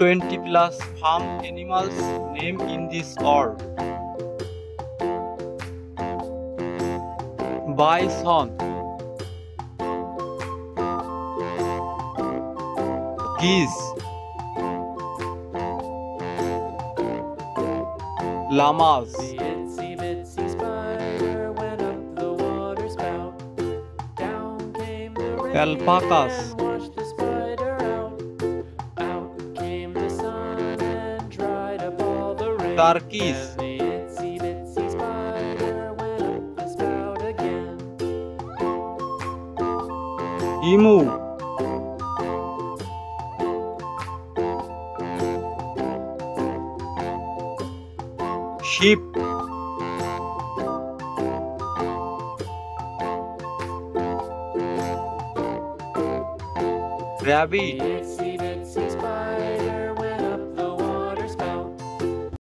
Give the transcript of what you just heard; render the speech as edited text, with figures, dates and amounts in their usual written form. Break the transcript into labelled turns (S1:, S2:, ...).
S1: 20 plus farm animals named in this order. Bison, geese, llamas,
S2: The itsy bitsy spider went up the water spout. Down came the rain
S1: alpacas,
S2: and washed the spider out. Out came the sun and dried up all the rain.
S1: turkeys,
S2: And the itsy bitsy spider went up the spout again.
S1: emu, sheep, rabbit,
S2: The itsy